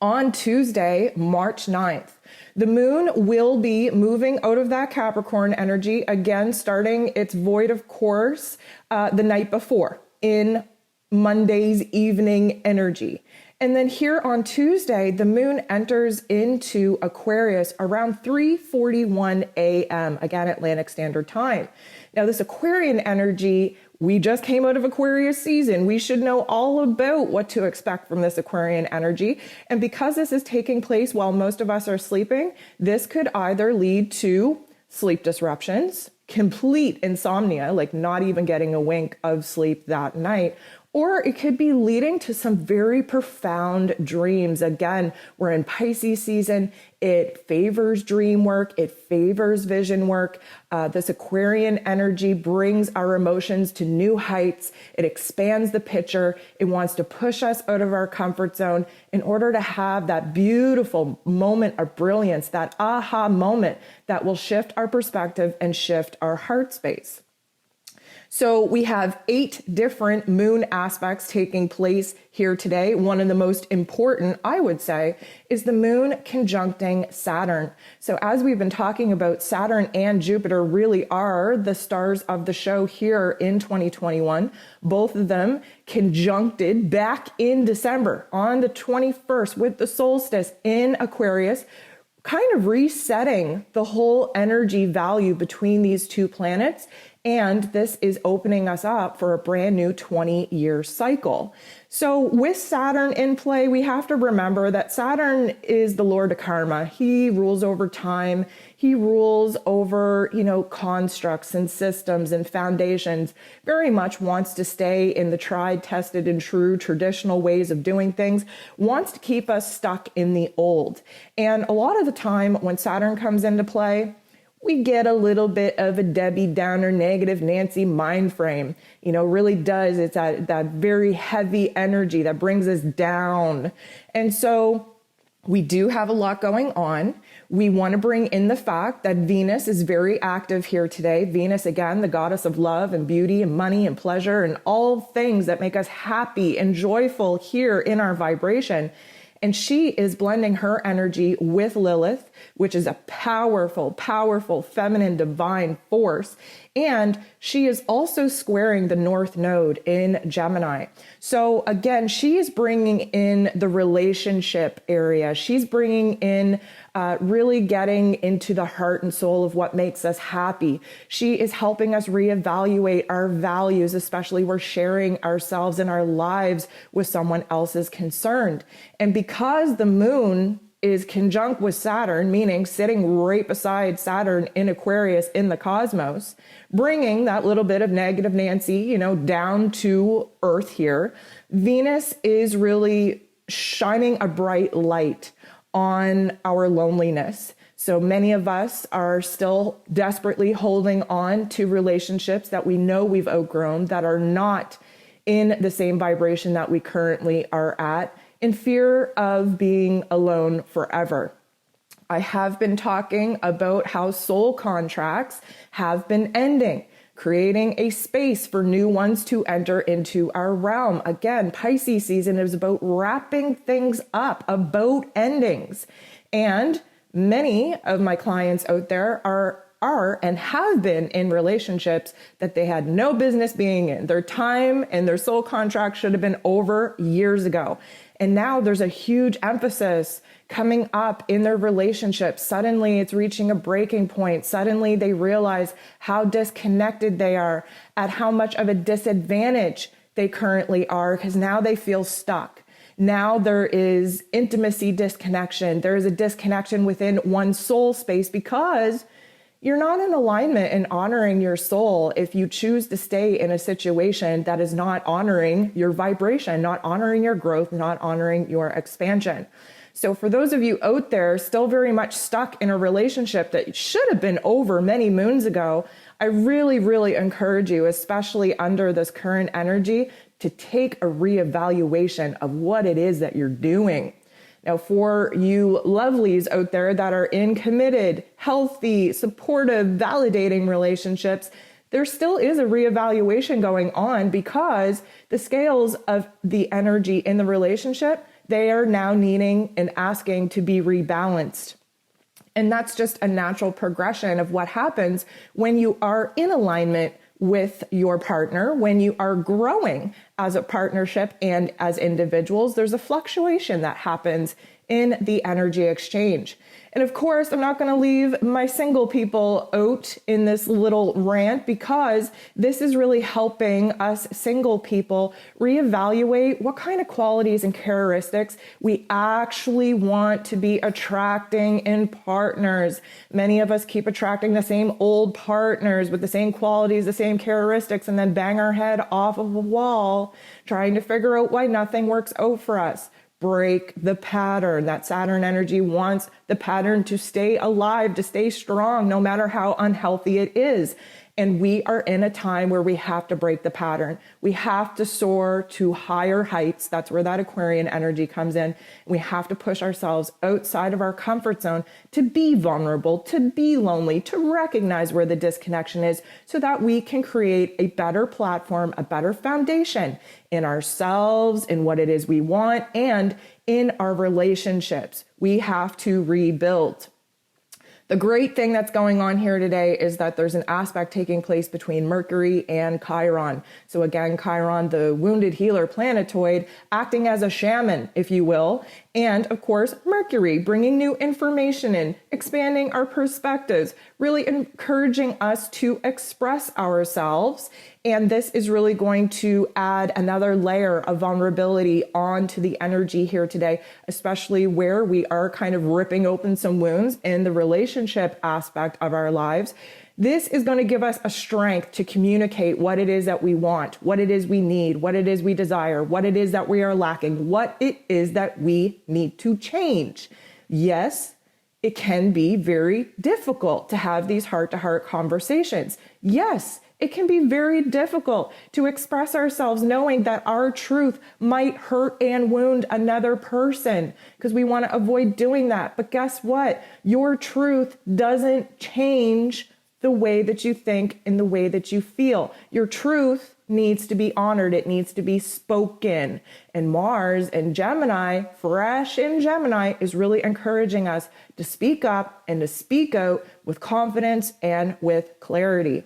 On Tuesday, March 9th. The moon will be moving out of that Capricorn energy, again, starting its void of course the night before in Monday's evening energy. And then here on Tuesday, the moon enters into Aquarius around 3:41 a.m., again, Atlantic Standard Time. Now, this Aquarian energy, we just came out of Aquarius season. We should know all about what to expect from this Aquarian energy. And because this is taking place while most of us are sleeping, this could either lead to sleep disruptions, complete insomnia, like not even getting a wink of sleep that night, or it could be leading to some very profound dreams. Again, we're in Pisces season. It favors dream work. It favors vision work. This Aquarian energy brings our emotions to new heights. It expands the picture. It wants to push us out of our comfort zone in order to have that beautiful moment of brilliance, that aha moment that will shift our perspective and shift our heart space. So we have 8 different moon aspects taking place here today. One of the most important, I would say, is the moon conjuncting Saturn. So as we've been talking about, Saturn and Jupiter really are the stars of the show here in 2021. Both of them conjuncted back in December on the 21st with the solstice in Aquarius, kind of resetting the whole energy value between these two planets. And this is opening us up for a brand new 20-year cycle. So with Saturn in play, we have to remember that Saturn is the Lord of karma. He rules over time. He rules over, constructs and systems and foundations, very much wants to stay in the tried, tested, and true traditional ways of doing things, wants to keep us stuck in the old. And a lot of the time when Saturn comes into play, we get a little bit of a Debbie Downer, negative Nancy mind frame. Really does. It's that very heavy energy that brings us down. And so we do have a lot going on. We want to bring in the fact that Venus is very active here today. Venus, again, the goddess of love and beauty and money and pleasure and all things that make us happy and joyful here in our vibration. And she is blending her energy with Lilith, which is a powerful, powerful feminine divine force. And she is also squaring the North Node in Gemini. So again, she is bringing in the relationship area. She's bringing in really getting into the heart and soul of what makes us happy. She is helping us reevaluate our values, especially we're sharing ourselves and our lives with someone else's concerned. And because the moon is conjunct with Saturn, meaning sitting right beside Saturn in Aquarius in the cosmos, bringing that little bit of negative Nancy, down to Earth here, Venus is really shining a bright light on our loneliness. So many of us are still desperately holding on to relationships that we know we've outgrown, that are not in the same vibration that we currently are at, in fear of being alone forever. I have been talking about how soul contracts have been ending, creating a space for new ones to enter into our realm. Again, Pisces season is about wrapping things up, about endings. And many of my clients out there are and have been in relationships that they had no business being in. Their time and their soul contract should have been over years ago. And now there's a huge emphasis coming up in their relationship. Suddenly it's reaching a breaking point. Suddenly they realize how disconnected they are, at how much of a disadvantage they currently are, because now they feel stuck. Now there is intimacy disconnection. There is a disconnection within one's soul space because you're not in alignment and honoring your soul if you choose to stay in a situation that is not honoring your vibration, not honoring your growth, not honoring your expansion. So for those of you out there still very much stuck in a relationship that should have been over many moons ago, I really, really encourage you, especially under this current energy, to take a reevaluation of what it is that you're doing. Now, for you lovelies out there that are in committed, healthy, supportive, validating relationships, there still is a reevaluation going on because the scales of the energy in the relationship they are now needing and asking to be rebalanced. And that's just a natural progression of what happens when you are in alignment with your partner, when you are growing as a partnership and as individuals. There's a fluctuation that happens in the energy exchange. And of course, I'm not going to leave my single people out in this little rant, because this is really helping us single people reevaluate what kind of qualities and characteristics we actually want to be attracting in partners. Many of us keep attracting the same old partners with the same qualities, the same characteristics, and then bang our head off of a wall trying to figure out why nothing works out for us. Break the pattern. That Saturn energy wants the pattern to stay alive, to stay strong, no matter how unhealthy it is. And we are in a time where we have to break the pattern. We have to soar to higher heights. That's where that Aquarian energy comes in. We have to push ourselves outside of our comfort zone to be vulnerable, to be lonely, to recognize where the disconnection is, so that we can create a better platform, a better foundation in ourselves, in what it is we want, and in our relationships. We have to rebuild. The great thing that's going on here today is that there's an aspect taking place between Mercury and Chiron. So again, Chiron, the wounded healer planetoid, acting as a shaman, if you will. And of course, Mercury, bringing new information in, expanding our perspectives, really encouraging us to express ourselves. And this is really going to add another layer of vulnerability onto the energy here today, especially where we are kind of ripping open some wounds in the relationship aspect of our lives. This is going to give us a strength to communicate what it is that we want, what it is we need, what it is we desire, what it is that we are lacking, what it is that we need to change. Yes, it can be very difficult to have these heart-to-heart conversations. Yes, it can be very difficult to express ourselves knowing that our truth might hurt and wound another person, because we want to avoid doing that. But guess what? Your truth doesn't change the way that you think and the way that you feel. Your truth needs to be honored. It needs to be spoken. And Mars and Gemini, fresh in Gemini, is really encouraging us to speak up and to speak out with confidence and with clarity.